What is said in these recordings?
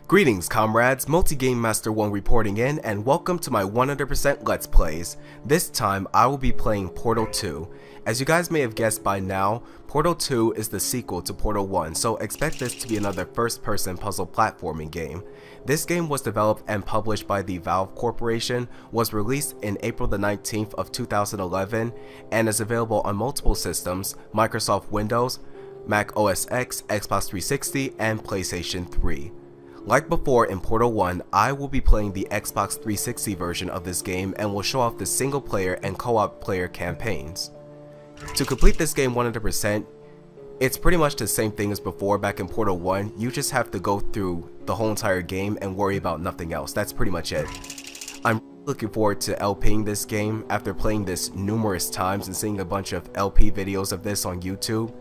Greetings comrades, Multi-Game Master 1 reporting in, and welcome to my 100% Let's Plays. This time I will be playing Portal 2. As you guys may have guessed by now, Portal 2 is the sequel to Portal 1, so expect this to be another first-person puzzle platforming game. This game was developed and published by the Valve Corporation, was released in April the 19th of 2011, and is available on multiple systems: Microsoft Windows, Mac OS X, Xbox 360, and PlayStation 3. Like before in Portal 1, I will be playing the Xbox 360 version of this game and will show off the single player and co-op player campaigns. To complete this game 100%, it's pretty much the same thing as before back in Portal 1, you just have to go through the whole entire game and worry about nothing else. That's pretty much it. I'm looking forward to LPing this game after playing this numerous times and seeing a bunch of LP videos of this on YouTube.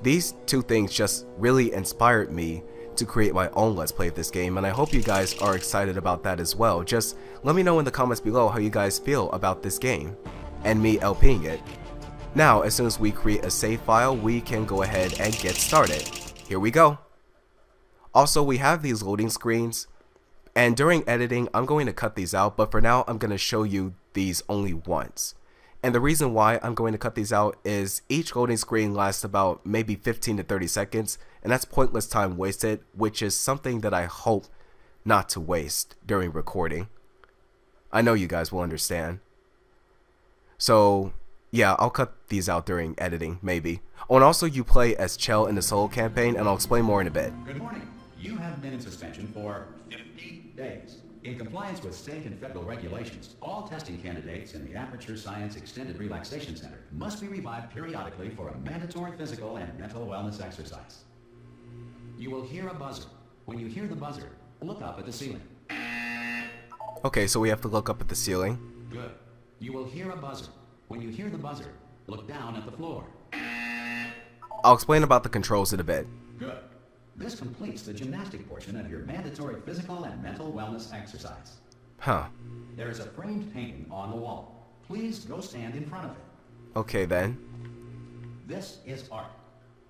These two things just really inspired me to create my own Let's Play of this game, and I hope you guys are excited about that as well. Just let me know in the comments below how you guys feel about this game and me LPing it. Now, as soon as we create a save file, we can go ahead and get started. Here we go. Also, we have these loading screens, and during editing I'm going to cut these out, but for now I'm going to show you these only once. And the reason why I'm going to cut these out is each loading screen lasts about maybe 15 to 30 seconds, and that's pointless time wasted, which is something that I hope not to waste during recording. I know you guys will understand. So yeah, I'll cut these out during editing, maybe. Oh, and also you play as Chell in the solo campaign, and I'll explain more in a bit. Good morning. You have been in suspension for 50 days. In compliance with state and federal regulations, all testing candidates in the Aperture Science Extended Relaxation Center must be revived periodically for a mandatory physical and mental wellness exercise. You will hear a buzzer. When you hear the buzzer, look up at the ceiling. Okay, so we have to look up at the ceiling. Good. You will hear a buzzer. When you hear the buzzer, look down at the floor. I'll explain about the controls in a bit. Good. This completes the gymnastic portion of your mandatory physical and mental wellness exercise. Huh. There is a framed painting on the wall. Please go stand in front of it. Okay then. This is art.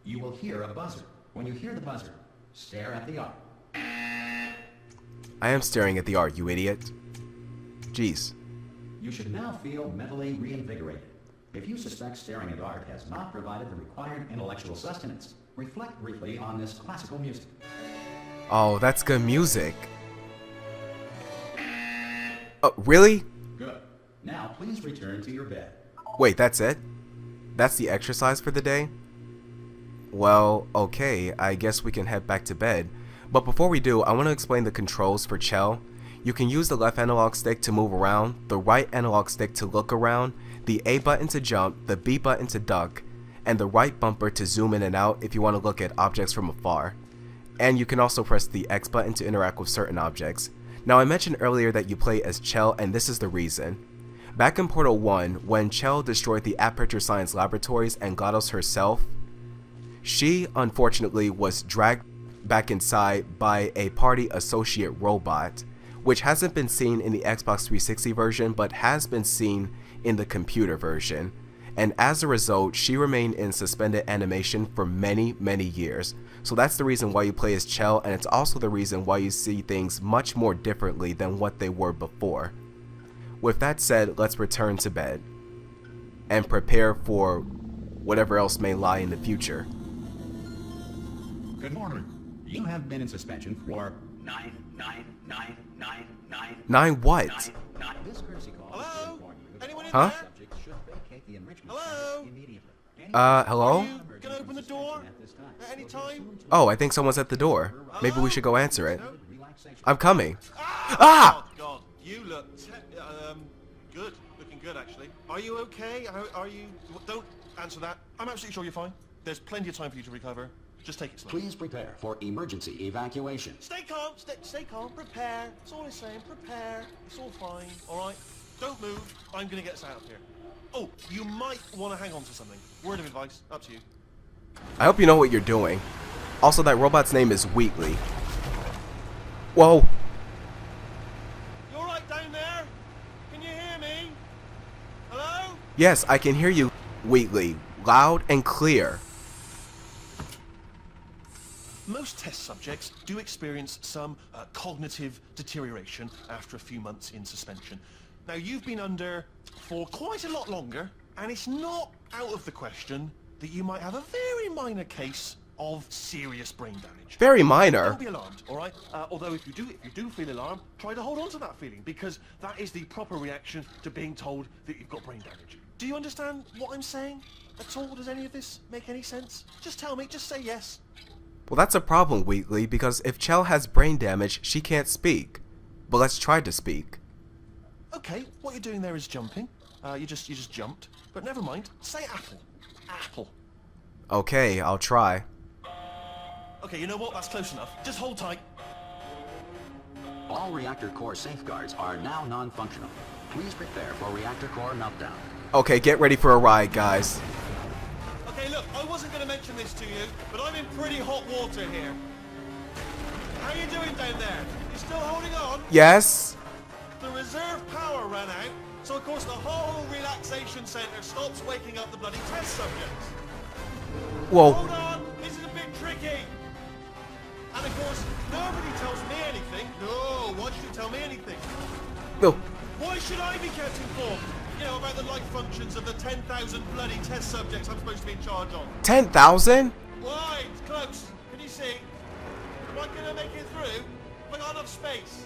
You will hear a buzzer. When you hear the buzzer, stare at the art. I am staring at the art, you idiot. Jeez. You should now feel mentally reinvigorated. If you suspect staring at art has not provided the required intellectual sustenance, reflect briefly on this classical music. Oh, that's good music. Oh, really? Good. Now please return to your bed. Wait, that's it? That's the exercise for the day? Well, okay, I guess we can head back to bed. But before we do, I want to explain the controls for Chell. You can use the left analog stick to move around, the right analog stick to look around, the A button to jump, the B button to duck, and the right bumper to zoom in and out if you want to look at objects from afar. And you can also press the X button to interact with certain objects. Now, I mentioned earlier that you play as Chell, and this is the reason. Back in Portal 1, when Chell destroyed the Aperture Science Laboratories and GLaDOS herself, she unfortunately was dragged back inside by a party associate robot, which hasn't been seen in the Xbox 360 version but has been seen in the computer version. And as a result, she remained in suspended animation for many years. So that's the reason why you play as Chell, and it's also the reason why you see things much more differently than what they were before. With that said, let's return to bed and prepare for whatever else may lie in the future. Good morning. You have been in suspension for 9 what? This courtesy call is to inform you that Anyone in Huh? there? subjects should vacate the enrichment Hello? center immediately. Hello? You gonna open the door at any time? Oh, I think someone's at the door. Maybe we should go answer it. Relaxation. I'm coming. Ah! Oh God, you look good. Looking good, actually. Are you okay? Are you? Don't answer that. I'm absolutely sure you're fine. There's plenty of time for you to recover. Just take it slow. Please prepare for emergency evacuation. Stay calm. Stay calm. Prepare. That's all I'm saying. Prepare. It's all fine. All right. Don't move. I'm gonna get us out of here. Oh, you might want to hang on to something. Word of advice. Up to you. I hope you know what you're doing. Also, that robot's name is Wheatley. Whoa. You all right down there? Can you hear me? Hello? Yes, I can hear you, Wheatley. Loud and clear. Most test subjects do experience some cognitive deterioration after a few months in suspension. Now, you've been under for quite a lot longer, and it's not out of the question that you might have a very minor case of serious brain damage. Very minor. Don't be alarmed, all right? Although if you do feel alarmed, try to hold on to that feeling, because that is the proper reaction to being told that you've got brain damage. Do you understand what I'm saying at all? Does any of this make any sense? Just tell me, just say yes. Well, that's a problem, Wheatley, because if Chell has brain damage, she can't speak. But let's try to speak. Okay, what you're doing there is jumping. You just jumped. But never mind. Say apple. Apple. Okay, I'll try. Okay, you know what? That's close enough. Just hold tight. All reactor core safeguards are now non-functional. Please prepare for reactor core meltdown. Okay, get ready for a ride, guys. Okay, look, I wasn't going to mention this to you, but I'm in pretty hot water here. How you doing down there? You still holding on? Yes? The reserve power ran out, so of course the whole relaxation center stops waking up the bloody test subjects. Whoa. Hold on, this is a bit tricky. And of course, nobody tells me anything. No, why should you tell me anything? No. Why should I be kept informed? You know, about the life functions of the 10,000 bloody test subjects I'm supposed to be in charge of. 10,000? Why? It's close. Can you see? Am I gonna make it through? Have I got enough space?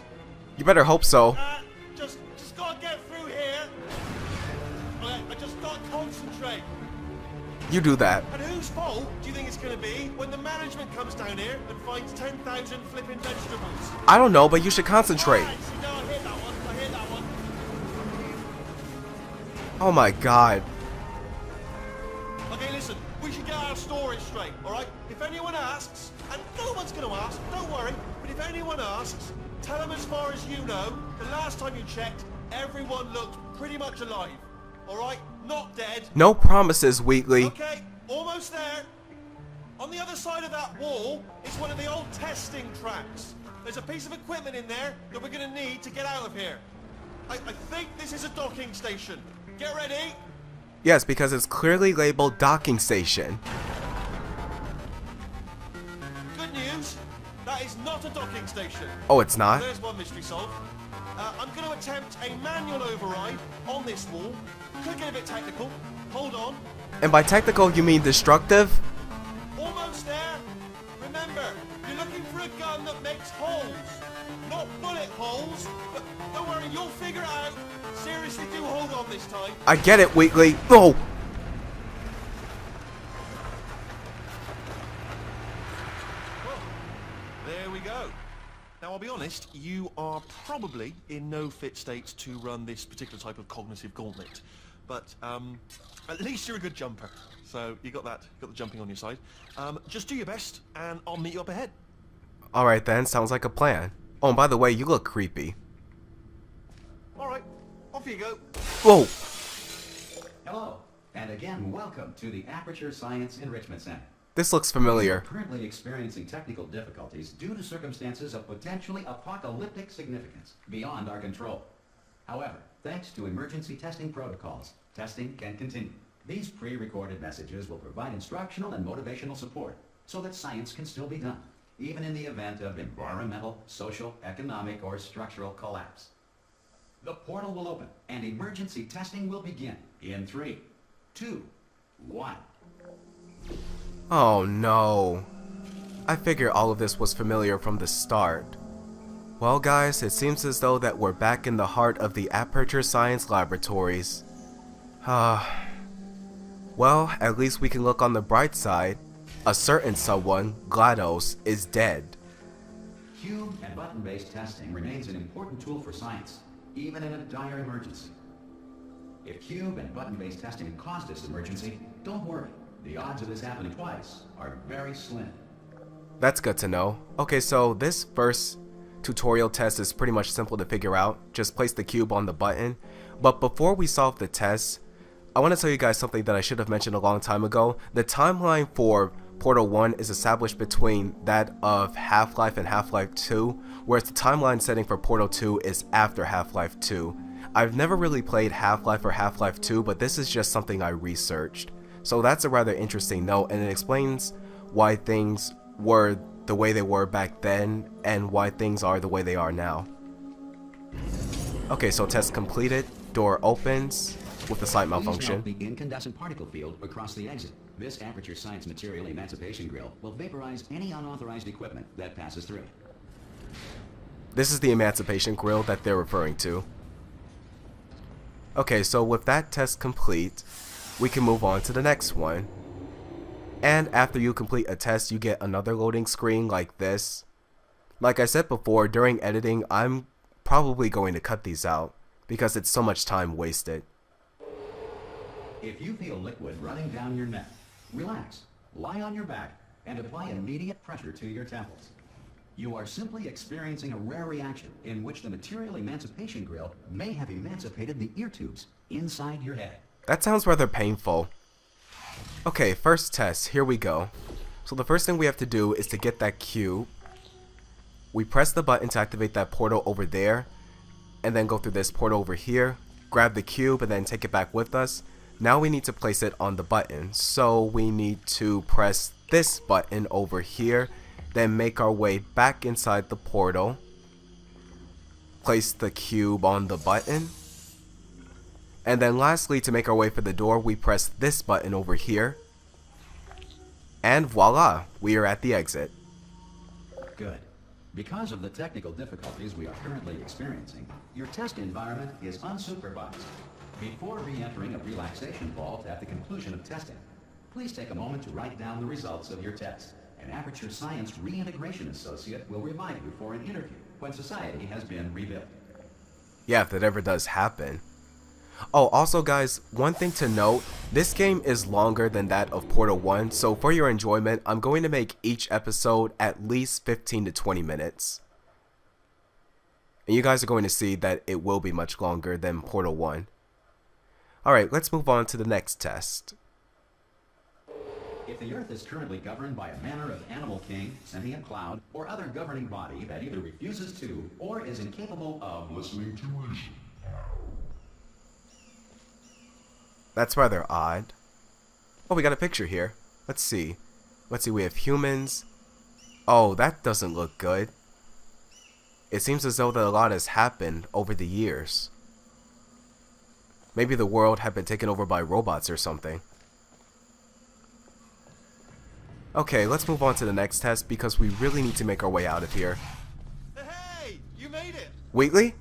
You better hope so. Just gotta get through here. Okay, I just gotta concentrate. You do that. And whose fault do you think it's gonna be when the management comes down here and finds 10,000 flipping vegetables? I don't know, but you should concentrate. Right, see, no, I hear that one. I hear that one. Oh my god. Okay, listen, we should get our story straight, alright? If anyone asks, and no one's gonna ask, don't worry, but if anyone asks, tell them as far as you know, the last time you checked, everyone looked pretty much alive. Alright? Not dead. No promises, Wheatley. Okay, almost there. On the other side of that wall is one of the old testing tracks. There's a piece of equipment in there that we're gonna need to get out of here. I think this is a docking station. Get ready. Yes, because it's clearly labeled docking station. Good news. That is not a docking station. Oh, it's not? There's one mystery solved. I'm going to attempt a manual override on this wall. Could get a bit technical. Hold on. And by technical, you mean destructive? Almost there. Remember, you're looking for a gun that makes holes. Not bullet holes, but don't worry, you'll figure it out. Seriously, do hold on this time. I get it, Wheatley. Oh! There we go. Now, I'll be honest, you are probably in no fit state to run this particular type of cognitive gauntlet. But at least you're a good jumper. So you got that, you got the jumping on your side. Just do your best, and I'll meet you up ahead. Alright then, sounds like a plan. Oh, and by the way, you look creepy. All right, off you go. Whoa! Hello, and again, welcome to the Aperture Science Enrichment Center. This looks familiar. We're currently experiencing technical difficulties due to circumstances of potentially apocalyptic significance beyond our control. However, thanks to emergency testing protocols, testing can continue. These pre-recorded messages will provide instructional and motivational support so that science can still be done, even in the event of environmental, social, economic, or structural collapse. The portal will open and emergency testing will begin in 3, 2, 1. Oh no. I figured all of this was familiar from the start. Well guys, it seems as though that we're back in the heart of the Aperture Science Laboratories. Well, at least we can look on the bright side. A certain someone, GLaDOS, is dead. Cube and button-based testing remains an important tool for science, even in a dire emergency. If cube and button-based testing caused this emergency, don't worry. The odds of this happening twice are very slim. That's good to know. Okay, so this first tutorial test is pretty much simple to figure out. Just place the cube on the button. But before we solve the test, I want to tell you guys something that I should have mentioned a long time ago. The timeline for Portal 1 is established between that of Half-Life and Half-Life 2, whereas the timeline setting for Portal 2 is after Half-Life 2. I've never really played Half-Life or Half-Life 2, but this is just something I researched. So that's a rather interesting note, and it explains why things were the way they were back then and why things are the way they are now. Okay, so test completed. Door opens with the slight malfunction. Please note the incandescent particle field across the exit. This Aperture Science Material Emancipation Grill will vaporize any unauthorized equipment that passes through. This is the Emancipation Grill that they're referring to. Okay, so with that test complete, we can move on to the next one. And after you complete a test, you get another loading screen like this. Like I said before, during editing, I'm probably going to cut these out because it's so much time wasted. If you feel liquid running down your neck, relax, lie on your back, and apply immediate pressure to your temples. You are simply experiencing a rare reaction in which the Material Emancipation Grill may have emancipated the ear tubes inside your head. That sounds rather painful. Okay, first test, here we go. So the first thing we have to do is to get that cube. We press the button to activate that portal over there, and then go through this portal over here, grab the cube, and then take it back with us. Now we need to place it on the button, so we need to press this button over here, then make our way back inside the portal, place the cube on the button, and then lastly, to make our way for the door, we press this button over here, and voila, we are at the exit. Good. Because of the technical difficulties we are currently experiencing, your test environment is unsupervised. Before re-entering a relaxation vault at the conclusion of testing, please take a moment to write down the results of your test. An Aperture Science Reintegration Associate will remind you for an interview when society has been rebuilt. Yeah, if that ever does happen. Oh, also guys, one thing to note, this game is longer than that of Portal 1, so for your enjoyment, I'm going to make each episode at least 15 to 20 minutes. And you guys are going to see that it will be much longer than Portal 1. Alright, let's move on to the next test. If the Earth is currently governed by a manner of animal king, sentient cloud, or other governing body that either refuses to or is incapable of listening to reason. That's rather odd. Oh, we got a picture here. Let's see. We have humans. Oh, that doesn't look good. It seems as though that a lot has happened over the years. Maybe the world had been taken over by robots or something. Okay, let's move on to the next test because we really need to make our way out of here. Hey, you made it! Wheatley?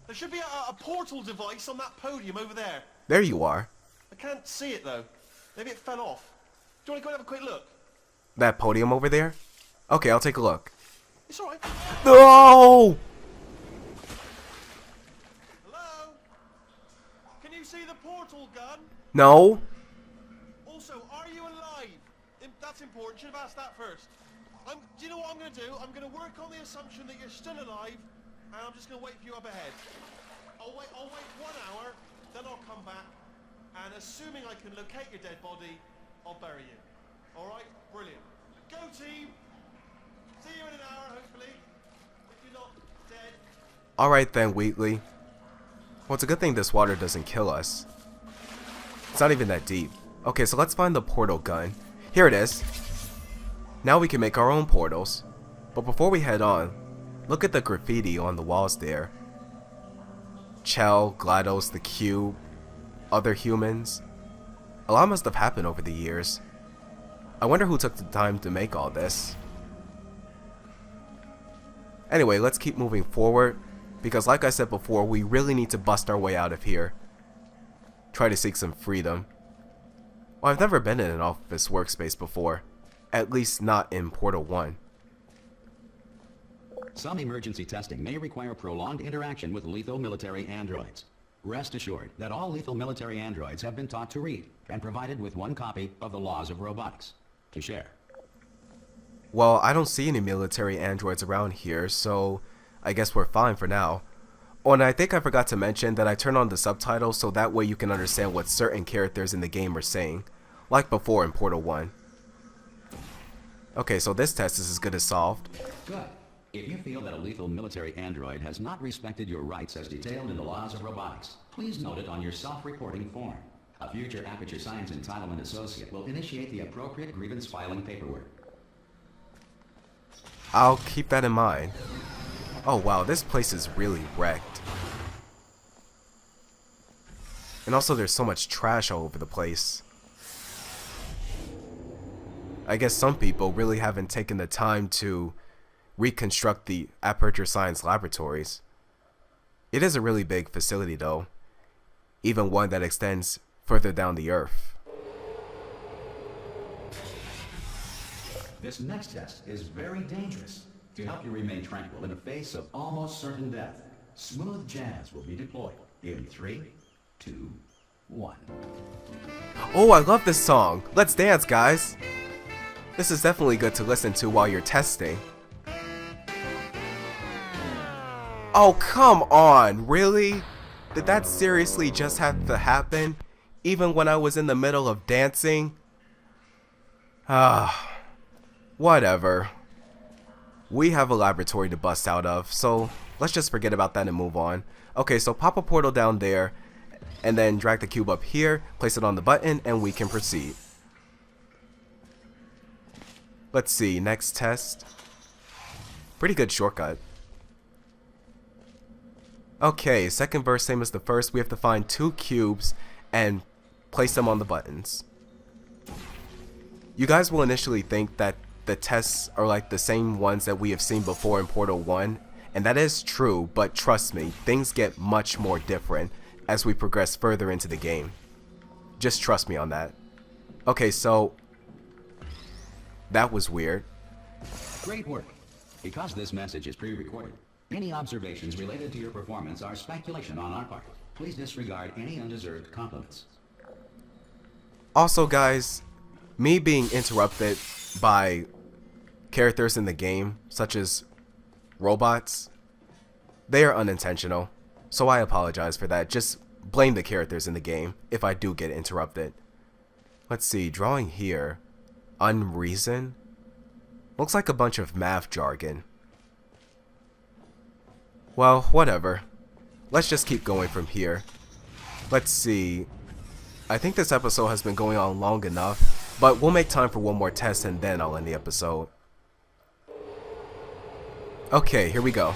There should be a portal device on that podium over there. There you are. I can't see it though. Maybe it fell off. Do you want to go and have a quick look? That podium over there? Okay, I'll take a look. It's alright. No! Hello? Can you see the portal gun? No? Also, are you alive? That's important. Should have asked that first. Do you know what I'm going to do? I'm going to work on the assumption that you're still alive, and I'm just going to wait for you up ahead. I'll wait 1 hour, then I'll come back, and assuming I can locate your dead body, I'll bury you. Alright? Brilliant. Go team! See you in an hour, hopefully. If you're not dead. Alright then, Wheatley. Well, it's a good thing this water doesn't kill us. It's not even that deep. Okay, so let's find the portal gun. Here it is. Now we can make our own portals. But before we head on, look at the graffiti on the walls there. Chell, GLaDOS, the Cube, other humans. A lot must have happened over the years. I wonder who took the time to make all this. Anyway, let's keep moving forward, because like I said before, we really need to bust our way out of here. Try to seek some freedom. Well, I've never been in an office workspace before. At least not in Portal 1. Some emergency testing may require prolonged interaction with lethal military androids. Rest assured that all lethal military androids have been taught to read and provided with one copy of the Laws of Robotics to share. Well, I don't see any military androids around here, so I guess we're fine for now. Oh, and I think I forgot to mention that I turned on the subtitles so that way you can understand what certain characters in the game are saying, like before in Portal 1. Okay, so this test is as good as solved. Good. If you feel that a lethal military android has not respected your rights as detailed in the Laws of Robotics, please note it on your self-reporting form. A future Aperture Science Entitlement Associate will initiate the appropriate grievance filing paperwork. I'll keep that in mind. Oh wow, this place is really wrecked. And also there's so much trash all over the place. I guess some people really haven't taken the time to reconstruct the Aperture Science laboratories. It is a really big facility though, even one that extends further down the earth. This next test is very dangerous. To help you remain tranquil in the face of almost certain death, smooth jazz will be deployed in 3, 2, 1. Oh, I love this song. Let's dance, guys. This is definitely good to listen to while you're testing. Oh, come on, really? Did that seriously just have to happen? Even when I was in the middle of dancing? Whatever. We have a laboratory to bust out of, so let's just forget about that and move on. Okay, so pop a portal down there, and then drag the cube up here, place it on the button, and we can proceed. Let's see, next test. Pretty good shortcut. Okay, second verse, same as the first. We have to find 2 cubes and place them on the buttons. You guys will initially think that the tests are like the same ones that we have seen before in Portal 1, and that is true, but trust me, things get much more different as we progress further into the game. Just trust me on that. Okay, so that was weird. Great work. Because this message is pre-recorded, any observations related to your performance are speculation on our part. Please disregard any undeserved compliments. Also, guys, me being interrupted by characters in the game, such as robots, they are unintentional, so I apologize for that. Just blame the characters in the game if I do get interrupted. Let's see, drawing here, unreason, looks like a bunch of math jargon. Well, whatever. Let's just keep going from here. Let's see. I think this episode has been going on long enough, but we'll make time for one more test and then I'll end the episode. Okay, here we go.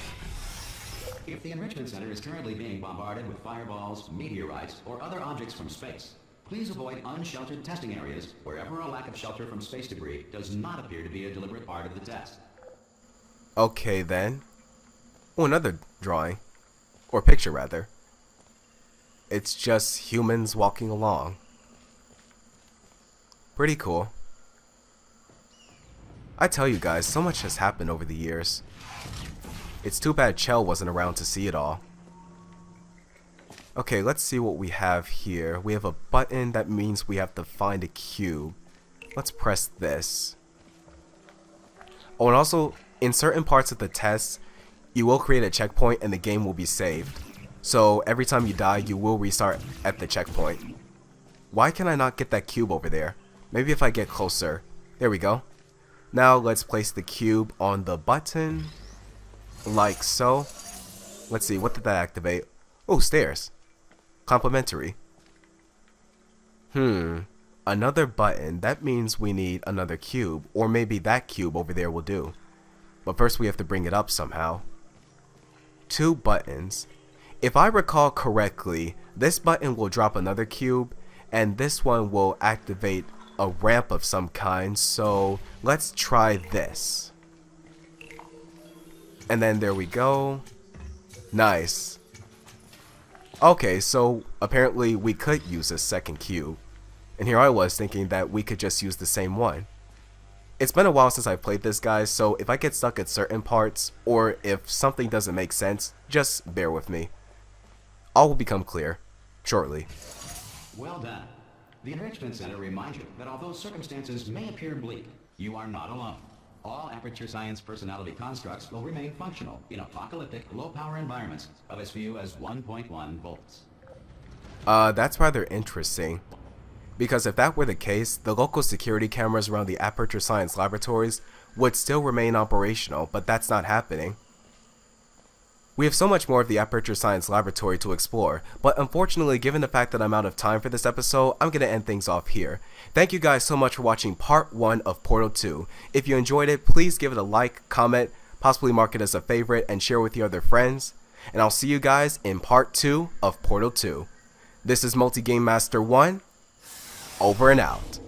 If the Enrichment Center is currently being bombarded with fireballs, meteorites, or other objects from space, please avoid unsheltered testing areas wherever a lack of shelter from space debris does not appear to be a deliberate part of the test. Okay then. Oh, another drawing. Or picture, rather. It's just humans walking along. Pretty cool. I tell you guys, so much has happened over the years. It's too bad Chell wasn't around to see it all. Okay, let's see what we have here. We have a button that means we have to find a cube. Let's press this. Oh, and also, in certain parts of the test, you will create a checkpoint and the game will be saved. So every time you die, you will restart at the checkpoint. Why can I not get that cube over there? Maybe if I get closer. There we go. Now let's place the cube on the button. Like so. Let's see, what did that activate? Oh, stairs. Complimentary. Another button. That means we need another cube. Or maybe that cube over there will do. But first we have to bring it up somehow. 2 buttons. If I recall correctly, this button will drop another cube, and this one will activate a ramp of some kind, so let's try this. And then there we go. Nice. Okay, so apparently we could use a second cube. And here I was thinking that we could just use the same one. It's been a while since I played this, guys, so if I get stuck at certain parts, or if something doesn't make sense, just bear with me. All will become clear shortly. Well done. The Enrichment Center reminds you that although circumstances may appear bleak, you are not alone. All Aperture Science personality constructs will remain functional in apocalyptic, low-power environments of as few as 1.1 volts. That's rather interesting. Because if that were the case, the local security cameras around the Aperture Science laboratories would still remain operational, but that's not happening. We have so much more of the Aperture Science laboratory to explore, but unfortunately, given the fact that I'm out of time for this episode, I'm going to end things off here. Thank you guys so much for watching part 1 of Portal 2. If you enjoyed it, please give it a like, comment, possibly mark it as a favorite, and share with your other friends. And I'll see you guys in part 2 of Portal 2. This is Multi Game Master 1, over and out.